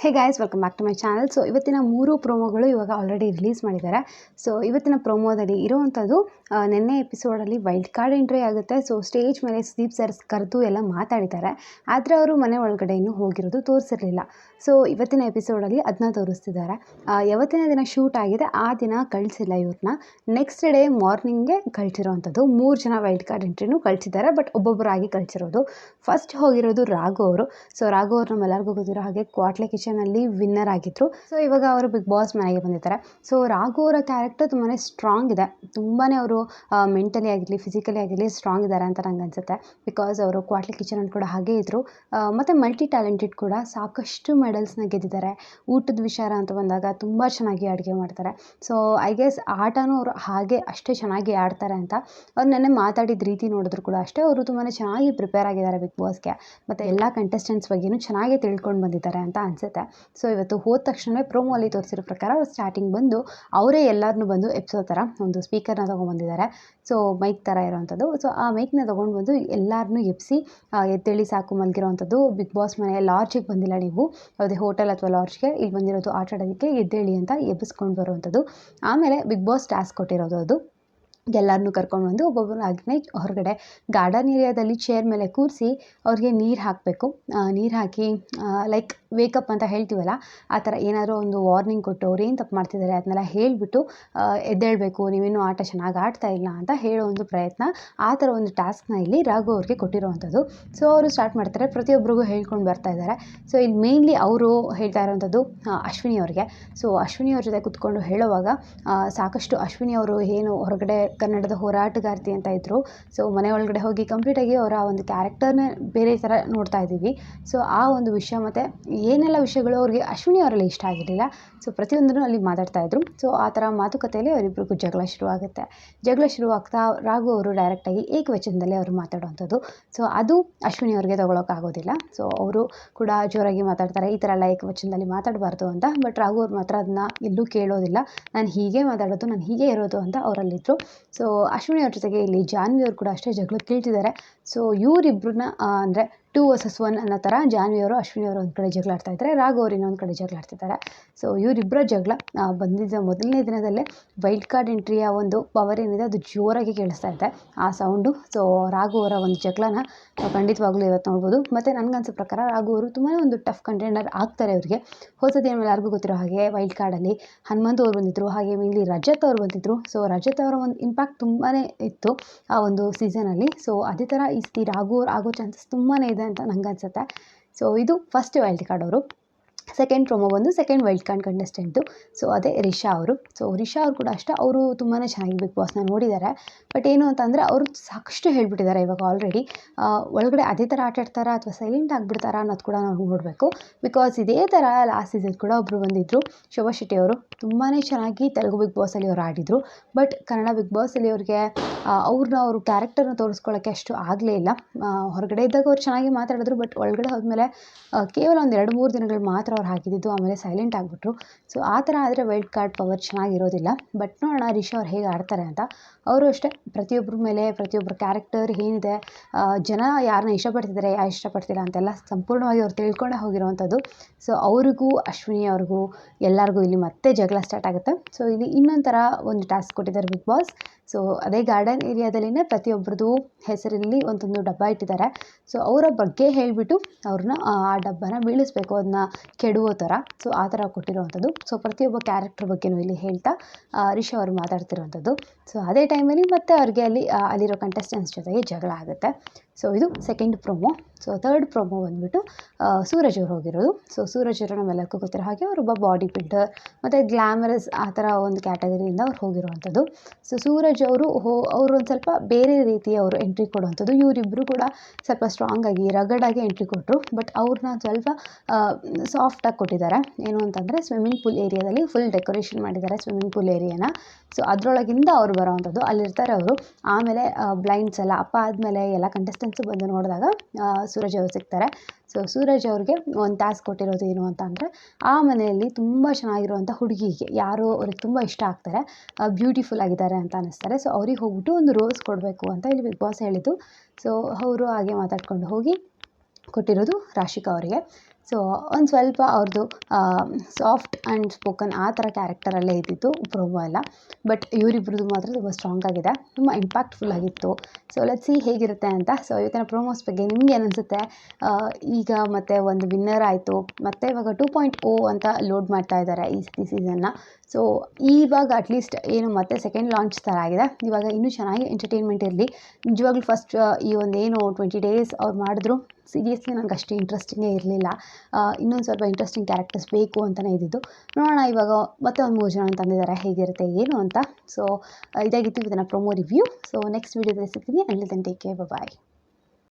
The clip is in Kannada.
Hey guys welcome back to my channel. So ಇವತ್ತಿನ 3 ಪ್ರೋಮೋಗಳು ಇವಾಗ ಆಲ್ರೆಡಿ ರಿಲೀಸ್ ಮಾಡಿದ್ದಾರೆ. ಸೊ ಇವತ್ತಿನ ಪ್ರೋಮೋದಲ್ಲಿ ಇರುವಂಥದ್ದು ನಿನ್ನೆ ಎಪಿಸೋಡಲ್ಲಿ ವೈಲ್ಡ್ ಕಾರ್ಡ್ ಎಂಟ್ರಿ ಆಗುತ್ತೆ. ಸೊ ಸ್ಟೇಜ್ ಮೇಲೆ ಸುದೀಪ್ ಸರ್ ಕರೆದು ಎಲ್ಲ ಮಾತಾಡಿದ್ದಾರೆ. ಆದರೆ ಅವರು ಮನೆ ಒಳಗಡೆ ಇನ್ನೂ ಹೋಗಿರೋದು ತೋರಿಸಿರಲಿಲ್ಲ. ಸೊ ಇವತ್ತಿನ ಎಪಿಸೋಡಲ್ಲಿ ಅದನ್ನ ತೋರಿಸ್ತಿದ್ದಾರೆ. ಯಾವತ್ತಿನ ದಿನ ಶೂಟ್ ಆಗಿದೆ ಆ ದಿನ ಕಳಿಸಿಲ್ಲ ಇವ್ರನ್ನ. ನೆಕ್ಸ್ಟ್ ಡೇ ಮಾರ್ನಿಂಗ್ಗೆ ಕಳಿಸಿರೋವಂಥದ್ದು 3 ಜನ ವೈಲ್ಡ್ ಕಾರ್ಡ್ ಎಂಟ್ರಿನೂ ಕಳಿಸಿದ್ದಾರೆ. ಬಟ್ ಒಬ್ಬೊಬ್ಬರಾಗಿ ಕಳಿಸಿರೋದು. ಫಸ್ಟ್ ಹೋಗಿರೋದು ರಾಘು ಅವರು. ಸೊ ರಾಘು ಅವ್ರು ನಮ್ಮೆಲ್ಲರಿಗೂ ಗೊತ್ತಿರೋ ಹಾಗೆ ಕ್ವಾಟ್ಲೆ ಕಿಚನಲ್ಲಿ ವಿನ್ನರ್ ಆಗಿದ್ರು. ಸೊ ಇವಾಗ ಅವರು ಬಿಗ್ ಬಾಸ್ ಮನೆಗೆ ಬಂದಿದ್ದಾರೆ. ಸೊ ರಾಘು ಅವರ ಕ್ಯಾರೆಕ್ಟರ್ ತುಂಬಾ ಸ್ಟ್ರಾಂಗ್ ಇದೆ. ತುಂಬಾ ಅವರು ಮೆಂಟಲಿ ಆಗಿರಲಿ ಫಿಸಿಕಲಿ ಆಗಿರಲಿ ಸ್ಟ್ರಾಂಗ್ ಇದ್ದಾರೆ ಅಂತ ನಂಗೆ ಅನಿಸುತ್ತೆ. ಬಿಕಾಸ್ ಅವರು ಕ್ವಾಟ್ಲೆ ಕಿಚನಲ್ಲಿ ಕೂಡ ಹಾಗೆ ಇದ್ದರು. ಮತ್ತು ಮಲ್ಟಿ ಟ್ಯಾಲೆಂಟೆಡ್ ಕೂಡ. ಸಾಕಷ್ಟು ಮೆಡಲ್ಸ್ನ ಗೆದ್ದಿದ್ದಾರೆ. ಊಟದ ವಿಚಾರ ಅಂತ ಬಂದಾಗ ತುಂಬ ಚೆನ್ನಾಗಿ ಅಡುಗೆ ಮಾಡ್ತಾರೆ. ಸೊ ಐ ಗೆಸ್ ಆಟನೂ ಅವರು ಹಾಗೆ ಅಷ್ಟೇ ಚೆನ್ನಾಗಿ ಆಡ್ತಾರೆ ಅಂತ. ಅವ್ರು ನೆನ್ನೆ ಮಾತಾಡಿದ ರೀತಿ ನೋಡಿದ್ರು ಕೂಡ ಅಷ್ಟೇ ಅವರು ತುಂಬಾ ಚೆನ್ನಾಗಿ ಪ್ರಿಪೇರ್ ಆಗಿದ್ದಾರೆ ಬಿಗ್ ಬಾಸ್ಗೆ. ಮತ್ತು ಎಲ್ಲ ಕಂಟೆಸ್ಟೆಂಟ್ಸ್ ಬಗ್ಗೆಯೂ ಚೆನ್ನಾಗಿ ತಿಳ್ಕೊಂಡು ಬಂದಿದ್ದಾರೆ ಅಂತ ಅನಿಸುತ್ತೆ. ಸೊ ಇವತ್ತು ಹೋದ ತಕ್ಷಣ ಪ್ರೋಮೋ ಅಲ್ಲಿ ತೋರಿಸಿರೋ ಪ್ರಕಾರ ಸ್ಟಾರ್ಟಿಂಗ್ ಬಂದು ಅವರೇ ಎಲ್ಲರನ್ನೂ ಬಂದು ಎಪ್ಸೋ ಥರ ಒಂದು ಸ್ಪೀಕರ್ನ ತೊಗೊಂಡ್ಬಂದಿದ್ದಾರೆ. ಸೊ ಮೈಕ್ ಥರ ಇರೋವಂಥದ್ದು. ಸೊ ಆ ಮೈಕ್ನ ತೊಗೊಂಡು ಬಂದು ಎಲ್ಲರನ್ನೂ ಎಬ್ಬಿಸಿ ಎದ್ದೇಳಿ ಸಾಕು ಮಲಗಿರೋವಂಥದ್ದು. ಬಿಗ್ ಬಾಸ್ ಮನೆ ಲಾಡ್ಜಿಗೆ ಬಂದಿಲ್ಲ ನೀವು, ಯಾವುದೇ ಹೋಟೆಲ್ ಅಥವಾ ಲಾಡ್ಜ್ಗೆ, ಇಲ್ಲಿ ಬಂದಿರೋದು ಆಟ ಆಡೋದಕ್ಕೆ, ಎದ್ದೇಳಿ ಅಂತ ಎಬ್ಬಿಸ್ಕೊಂಡು ಬರುವಂಥದ್ದು. ಆಮೇಲೆ ಬಿಗ್ ಬಾಸ್ ಟಾಸ್ಕ್ ಕೊಟ್ಟಿರೋದು ಅದು ಎಲ್ಲರನ್ನೂ ಕರ್ಕೊಂಡ್ಬಂದು ಒಬ್ಬೊಬ್ಬರಾಗಿನೇ ಹೊರಗಡೆ ಗಾರ್ಡನ್ ಏರಿಯಾದಲ್ಲಿ ಚೇರ್ ಮೇಲೆ ಕೂರಿಸಿ ಅವ್ರಿಗೆ ನೀರು ಹಾಕಬೇಕು. ನೀರು ಹಾಕಿ ಲೈಕ್ ವೇಕಪ್ ಅಂತ ಹೇಳ್ತೀವಲ್ಲ ಆ ಥರ ಏನಾದರೂ ಒಂದು ವಾರ್ನಿಂಗ್ ಕೊಟ್ಟು ಅವ್ರು ಏನು ತಪ್ಪು ಮಾಡ್ತಿದ್ದಾರೆ ಅದನ್ನೆಲ್ಲ ಹೇಳಿಬಿಟ್ಟು ಎದ್ದೇಳಬೇಕು, ನೀವೇನು ಆಟ ಚೆನ್ನಾಗಿ ಆಡ್ತಾ ಇಲ್ಲ ಅಂತ ಹೇಳೋ ಒಂದು ಪ್ರಯತ್ನ. ಆ ಥರ ಒಂದು ಟಾಸ್ಕ್ನ ಇಲ್ಲಿ ರಾಘು ಅವ್ರಿಗೆ ಕೊಟ್ಟಿರೋವಂಥದ್ದು. ಸೊ ಅವರು ಸ್ಟಾರ್ಟ್ ಮಾಡ್ತಾರೆ, ಪ್ರತಿಯೊಬ್ಬರಿಗೂ ಹೇಳ್ಕೊಂಡು ಬರ್ತಾ ಇದ್ದಾರೆ. ಸೊ ಇಲ್ಲಿ ಮೇಯ್ನ್ಲಿ ಅವರು ಹೇಳ್ತಾ ಇರೋವಂಥದ್ದು ಅಶ್ವಿನಿ ಅವ್ರಿಗೆ. ಸೊ ಅಶ್ವಿನಿ ಅವ್ರ ಜೊತೆ ಕೂತ್ಕೊಂಡು ಹೇಳುವಾಗ ಸಾಕಷ್ಟು ಅಶ್ವಿನಿ ಅವರು ಏನು ಹೊರಗಡೆ ಕನ್ನಡದ ಹೋರಾಟಗಾರ್ತಿ ಅಂತ ಇದ್ದರು. ಸೊ ಮನೆ ಒಳಗಡೆ ಹೋಗಿ ಕಂಪ್ಲೀಟಾಗಿ ಅವರ ಒಂದು ಕ್ಯಾರೆಕ್ಟರ್ನೇ ಬೇರೆ ಥರ ನೋಡ್ತಾ ಇದ್ದೀವಿ. ಸೊ ಆ ಒಂದು ವಿಷಯ ಮತ್ತು ಏನೆಲ್ಲ ವಿಷಯಗಳು ಅವ್ರಿಗೆ ಅಶ್ವಿನಿ ಅವರಲ್ಲಿ ಇಷ್ಟ ಆಗಿರಲಿಲ್ಲ. ಸೊ ಪ್ರತಿಯೊಂದನ್ನು ಅಲ್ಲಿ ಮಾತಾಡ್ತಾಯಿದ್ರು. ಸೊ ಆ ಥರ ಮಾತುಕತೆಯಲ್ಲಿ ಅವರಿಬ್ಬರಿಗೂ ಜಗಳ ಶುರುವಾಗುತ್ತೆ. ಜಗಳ ಶುರುವಾಗ್ತಾ ರಾಘು ಅವರು ಡೈರೆಕ್ಟಾಗಿ ಏಕವಚನದಲ್ಲಿ ಅವರು ಮಾತಾಡುವಂಥದ್ದು. ಸೊ ಅದು ಅಶ್ವಿನಿ ಅವ್ರಿಗೆ ತೊಗೊಳಕ್ಕಾಗೋದಿಲ್ಲ. ಸೊ ಅವರು ಕೂಡ ಜೋರಾಗಿ ಮಾತಾಡ್ತಾರೆ, ಈ ಥರ ಎಲ್ಲ ಏಕವಚನದಲ್ಲಿ ಮಾತಾಡಬಾರ್ದು ಅಂತ. ಬಟ್ ರಾಘು ಅವ್ರು ಮಾತ್ರ ಅದನ್ನ ಎಲ್ಲೂ ಕೇಳೋದಿಲ್ಲ. ನಾನು ಹೀಗೆ ಮಾತಾಡೋದು, ನಾನು ಹೀಗೆ ಇರೋದು ಅಂತ ಅವರಲ್ಲಿದ್ದರು. ಸೊ ಅಶ್ವಿನಿ ಅವ್ರ ಜೊತೆಗೆ ಇಲ್ಲಿ ಜಾನ್ವಿ ಅವರು ಕೂಡ ಅಷ್ಟೇ ಜಗಳ ಕೇಳ್ತಿದ್ದಾರೆ. ಸೊ ಇವರಿಬ್ಬರನ್ನ ಅಂದರೆ 2 vs 1 ಅನ್ನೋ ಥರ ಜಾನ್ವಿ ಅವರು ಅಶ್ವಿನಿ ಅವರು ಒಂದು ಕಡೆ ಜಗಳ ಆಡ್ತಾಯಿದ್ದಾರೆ, ರಾಘು ಅವರು ಇನ್ನೊಂದು ಕಡೆ ಜಗಳ ಆಡ್ತಿದ್ದಾರೆ. ಸೊ ಇವರಿಬ್ಬರ ಜಗಳ ಬಂದಿದ್ದ ಮೊದಲನೇ ದಿನದಲ್ಲೇ ವೈಲ್ಡ್ ಕಾರ್ಡ್ ಎಂಟ್ರಿಯ ಒಂದು ಪವರ್ ಏನಿದೆ ಅದು ಜೋರಾಗಿ ಕೇಳಿಸ್ತಾ ಇದೆ ಆ ಸೌಂಡು. ಸೊ ರಾಘು ಅವರ ಒಂದು ಜಗಳನ ಖಂಡಿತವಾಗ್ಲೂ ಇವತ್ತು ನೋಡ್ಬೋದು. ಮತ್ತು ನನಗನ್ಸೋ ಪ್ರಕಾರ ರಾಘು ಅವರು ತುಂಬಾ ಒಂದು ಟಫ್ ಕಂಟೆಂಡರ್ ಆಗ್ತಾರೆ. ಅವರಿಗೆ ಹೊಸದು ಎಲ್ಲರಿಗೂ ಗೊತ್ತಿರೋ ಹಾಗೆ ವೈಲ್ಡ್ ಕಾರ್ಡಲ್ಲಿ ಹನುಮಂತು ಅವ್ರು ಬಂದಿದ್ದರು, ಹಾಗೆ ಮೇನ್ಲಿ ರಜತ್ ಅವ್ರು ಬಂದಿದ್ದರು. ಸೊ ರಜತ್ ಅವರ ಒಂದು ಇಂಪ್ಯಾಕ್ಟ್ ತುಂಬಾ ಇತ್ತು ಆ ಒಂದು ಸೀಸನಲ್ಲಿ. ಸೊ ಅದೇ ಥರ ಈ ರಾಘು ಅವ್ರು ಆಗೋ ಚಾನ್ಸಸ್ ತುಂಬಾ ಇದೆ ಅಂತ ನಂಗೆ ಅನ್ಸುತ್ತೆ. ಸೊ ಇದು ಫಸ್ಟ್ ವೈಲ್ಡ್ ಕಾರ್ಡ್ ಅವರು. ಸೆಕೆಂಡ್ ಪ್ರೊಮೋ ಬಂದು second wild card contestant. So ಅದೇ ರಿಷಾ ಅವರು. ಸೊ ರಿಷಾ ಅವರು ಕೂಡ ಅಷ್ಟೇ, ಅವರು ತುಂಬಾ ಚೆನ್ನಾಗಿ ಬಿಗ್ ಬಾಸ್ನ ನೋಡಿದ್ದಾರೆ. ಬಟ್ ಏನು ಅಂತಂದರೆ ಅವರು ಸಾಕಷ್ಟು ಹೇಳ್ಬಿಟ್ಟಿದ್ದಾರೆ ಇವಾಗ ಆಲ್ರೆಡಿ. ಒಳಗಡೆ ಅದೇ ಥರ ಆಟ ಆಡ್ತಾರಾ ಅಥವಾ ಸೈಲೆಂಟ್ ಆಗಿಬಿಡ್ತಾರಾ ಅನ್ನೋದು ಕೂಡ ನಾವು ನೋಡಬೇಕು. ಬಿಕಾಸ್ ಇದೇ ಥರ ಲಾಸ್ಟ್ ಸೀಸನ್ ಕೂಡ ಒಬ್ಬರು ಬಂದಿದ್ದರು, ಶೋಭಾ ಶೆಟ್ಟಿ ಅವರು. ತುಂಬಾ ಚೆನ್ನಾಗಿ ತೆಲುಗು ಬಿಗ್ ಬಾಸಲ್ಲಿ ಅವ್ರು ಆಡಿದರು. ಬಟ್ ಕನ್ನಡ ಬಿಗ್ ಬಾಸಲ್ಲಿ ಅವ್ರಿಗೆ ಅವ್ರ ಕ್ಯಾರೆಕ್ಟರ್ನ ತೋರಿಸ್ಕೊಳ್ಳೋಕ್ಕೆ ಅಷ್ಟು ಆಗಲೇ ಇಲ್ಲ. ಹೊರಗಡೆ ಇದ್ದಾಗ ಅವ್ರು ಚೆನ್ನಾಗಿ ಮಾತಾಡಿದ್ರು. ಬಟ್ ಒಳಗಡೆ ಹೋದ್ಮೇಲೆ ಕೇವಲ ಒಂದು 2-3 ದಿನಗಳು ಮಾತ್ರ ಅವ್ರು ಹಾಕಿದ್ದು, ಆಮೇಲೆ ಸೈಲೆಂಟ್ ಆಗಿಬಿಟ್ರು. ಸೊ ಆ ಥರ ಆದರೆ ವೈಲ್ಡ್ ಕಾರ್ಡ್ ಪವರ್ ಚೆನ್ನಾಗಿರೋದಿಲ್ಲ. ಬಟ್ ನೋಡೋಣ ರಿಷಾ ಅವ್ರು ಹೇಗೆ ಆಡ್ತಾರೆ ಅಂತ. ಅವರು ಅಷ್ಟೇ ಪ್ರತಿಯೊಬ್ಬರ ಮೇಲೆ ಪ್ರತಿಯೊಬ್ಬರ ಕ್ಯಾರೆಕ್ಟರ್ ಏನಿದೆ, ಜನ ಯಾರನ್ನ ಇಷ್ಟಪಡ್ತಿದ್ದಾರೆ ಯಾರು ಇಷ್ಟಪಡ್ತಿಲ್ಲ ಅಂತೆಲ್ಲ ಸಂಪೂರ್ಣವಾಗಿ ಅವ್ರು ತಿಳ್ಕೊಂಡೇ ಹೋಗಿರೋವಂಥದ್ದು. ಸೊ ಅವ್ರಿಗೂ ಅಶ್ವಿನಿ ಅವ್ರಿಗೂ ಎಲ್ಲರಿಗೂ ಇಲ್ಲಿ ಮತ್ತೆ ಜಗಳ ಸ್ಟಾರ್ಟ್ ಆಗುತ್ತೆ. ಸೊ ಇಲ್ಲಿ ಇನ್ನೊಂದು ಥರ ಒಂದು ಟಾಸ್ಕ್ ಕೊಟ್ಟಿದ್ದಾರೆ ಬಿಗ್ ಬಾಸ್. ಸೊ ಅದೇ ಗಾರ್ಡನ್ ಏರಿಯಾದಲ್ಲಿನೇ ಪ್ರತಿಯೊಬ್ಬರದ್ದು ಹೆಸರಲ್ಲಿ ಒಂದೊಂದು ಡಬ್ಬ ಇಟ್ಟಿದ್ದಾರೆ. ಸೊ ಅವರ ಬಗ್ಗೆ ಹೇಳಿಬಿಟ್ಟು ಅವ್ರನ್ನ ಆ ಡಬ್ಬನ ಬೀಳಿಸ್ಬೇಕು, ಅದನ್ನ ಕೆಡುವ ಥರ. ಸೊ ಆ ಥರ ಕೊಟ್ಟಿರುವಂಥದ್ದು. ಸೊ ಪ್ರತಿಯೊಬ್ಬ ಕ್ಯಾರೆಕ್ಟರ್ ಬಗ್ಗೆನೂ ಇಲ್ಲಿ ಹೇಳ್ತಾ ರಿಷಾ ಅವರು ಮಾತಾಡ್ತಿರುವಂಥದ್ದು. ಸೊ ಅದೇ ಟೈಮಲ್ಲಿ ಮತ್ತೆ ಅವ್ರಿಗೆ ಅಲ್ಲಿರೋ ಕಂಟೆಸ್ಟೆಂಟ್ಸ್ ಜೊತೆಗೆ ಜಗಳ ಆಗುತ್ತೆ. ಸೊ ಇದು second promo. So third promo ಬಂದುಬಿಟ್ಟು ಸೂರಜ್ ಅವ್ರು ಹೋಗಿರೋದು. ಸೊ ಸೂರಜ್ ಅವರು ನಮ್ಮೆಲ್ಲರಿಗೂ ಗೊತ್ತಿರೋ ಹಾಗೆ ಅವರೊಬ್ಬ ಬಾಡಿ ಬಿಲ್ಡರ್ ಮತ್ತು ಗ್ಲಾಮರಸ್ ಆ ಥರ ಒಂದು ಕ್ಯಾಟಗರಿಯಿಂದ ಅವ್ರು ಹೋಗಿರುವಂಥದ್ದು. ಸೊ ಸೂರಜ್ ಅವರು ಒಂದು ಸ್ವಲ್ಪ ಬೇರೆ ರೀತಿ ಅವರು ಎಂಟ್ರಿ ಕೊಡುವಂಥದ್ದು. ಇವರಿಬ್ಬರು ಕೂಡ ಸ್ವಲ್ಪ ಸ್ಟ್ರಾಂಗಾಗಿ ರಗಡಾಗಿ ಎಂಟ್ರಿ ಕೊಟ್ಟರು. ಬಟ್ ಅವ್ರನ್ನ ಸ್ವಲ್ಪ ಸಾಫ್ಟಾಗಿ ಕೊಟ್ಟಿದ್ದಾರೆ. ಏನು ಅಂತಂದರೆ ಸ್ವಿಮ್ಮಿಂಗ್ ಪೂಲ್ ಏರಿಯಾದಲ್ಲಿ ಫುಲ್ ಡೆಕೋರೇಷನ್ ಮಾಡಿದ್ದಾರೆ ಸ್ವಿಮ್ಮಿಂಗ್ ಪೂಲ್ ಏರಿಯಾನ. ಸೊ ಅದರೊಳಗಿಂದ ಅವ್ರು ಬರೋವಂಥದ್ದು, ಅಲ್ಲಿರ್ತಾರೆ ಅವರು. ಆಮೇಲೆ ಬ್ಲೈಂಡ್ಸ್ ಎಲ್ಲ ಅಪ್ಪ ಆದಮೇಲೆ ಎಲ್ಲ ಕಂಟೆಸ್ಟೆಂಟ್ಸು ಬಂದು ನೋಡಿದಾಗ ಸೂರಜ್ ಅವರು ಸಿಗ್ತಾರೆ. ಸೊ ಸೂರಜ್ ಅವ್ರಿಗೆ ಒಂದು ಟಾಸ್ಕ್ ಕೊಟ್ಟಿರೋದು ಏನು ಅಂತ ಅಂದರೆ, ಆ ಮನೆಯಲ್ಲಿ ತುಂಬ ಚೆನ್ನಾಗಿರುವಂಥ ಹುಡುಗಿಗೆ ಯಾರು ಅವ್ರಿಗೆ ತುಂಬ ಇಷ್ಟ ಆಗ್ತಾರೆ, ಬ್ಯೂಟಿಫುಲ್ ಆಗಿದ್ದಾರೆ ಅಂತ ಅನ್ನಿಸ್ತಾರೆ. ಸೊ ಅವ್ರಿಗೆ ಹೋಗ್ಬಿಟ್ಟು ಒಂದು ರೋಸ್ ಕೊಡಬೇಕು ಅಂತ ಇಲ್ಲಿ ಬಿಗ್ ಬಾಸ್ ಹೇಳಿದ್ದು. ಸೊ ಅವರು ಹಾಗೆ ಮಾತಾಡ್ಕೊಂಡು ಹೋಗಿ ಕೊಟ್ಟಿರೋದು ರಾಶಿಕಾ ಅವರಿಗೆ. ಸೊ ಒಂದು ಸ್ವಲ್ಪ ಅವ್ರದ್ದು ಸಾಫ್ಟ್ ಆ್ಯಂಡ್ ಸ್ಪೋಕನ್ ಆ ಥರ ಕ್ಯಾರೆಕ್ಟರಲ್ಲೇ ಇದ್ದಿತ್ತು ಪ್ರೋಮೋ ಎಲ್ಲ. ಬಟ್ ಇವರಿಬ್ರದ್ದು ಮಾತ್ರ ತುಂಬ ಸ್ಟ್ರಾಂಗ್ ಆಗಿದೆ, ತುಂಬ ಇಂಪ್ಯಾಕ್ಟ್ಫುಲ್ ಆಗಿತ್ತು. ಸೊ ಲೆಟ್ಸ್ ಸಿ ಹೇಗಿರುತ್ತೆ ಅಂತ. ಸೊ ಇವತ್ತಿನ ಪ್ರೋಮೋಸ್ ಬಗ್ಗೆ ನಿಮ್ಗೆ ಏನಿಸುತ್ತೆ? ಈಗ ಮತ್ತೆ ಒಂದು ವಿನ್ನರ್ ಆಯಿತು, ಮತ್ತು ಇವಾಗ 2.0 ಅಂತ ಲೋಡ್ ಮಾಡ್ತಾ ಇದ್ದಾರೆ ಈ ಸೀಸನ್ನ. ಸೊ ಇವಾಗ ಅಟ್ಲೀಸ್ಟ್ ಏನು ಮತ್ತೆ ಸೆಕೆಂಡ್ ಲಾಂಚ್ ಥರ ಆಗಿದೆ. ಇವಾಗ ಇನ್ನೂ ಚೆನ್ನಾಗಿ ಎಂಟರ್ಟೈನ್ಮೆಂಟ್ ಇರಲಿ. ನಿಜವಾಗ್ಲೂ ಫಸ್ಟ್ ಈ ಒಂದೇನು 20 ಡೇಸ್ ಅವ್ರು ಮಾಡಿದ್ರು, ಸೀರಿಯಸ್ಲಿ ನನಗೆ ಅಷ್ಟು ಇಂಟ್ರೆಸ್ಟಿಂಗೇ ಇರಲಿಲ್ಲ. ಇನ್ನೊಂದು ಸ್ವಲ್ಪ ಇಂಟ್ರೆಸ್ಟಿಂಗ್ ಕ್ಯಾರೆಕ್ಟರ್ಸ್ ಬೇಕು ಅಂತಲೇ ಇದ್ದಿದ್ದು. ನೋಡೋಣ ಇವಾಗ ಮತ್ತೆ ಒಂದು 3 ಜನ ತಂದಿದ್ದಾರೆ, ಹೇಗಿರುತ್ತೆ ಏನು ಅಂತ. ಸೊ ಇದಾಗಿತ್ತು ಇದನ್ನು ಪ್ರೊಮೋ ರಿವ್ಯೂ. ಸೊ ನೆಕ್ಸ್ಟ್ ವೀಡಿಯೋದಲ್ಲಿ ಸಿಗ್ತೀನಿ. ಅಲ್ಲಿ ತನಕ ಟೇಕ್ ಕೇರ್, ಬಾಯ್.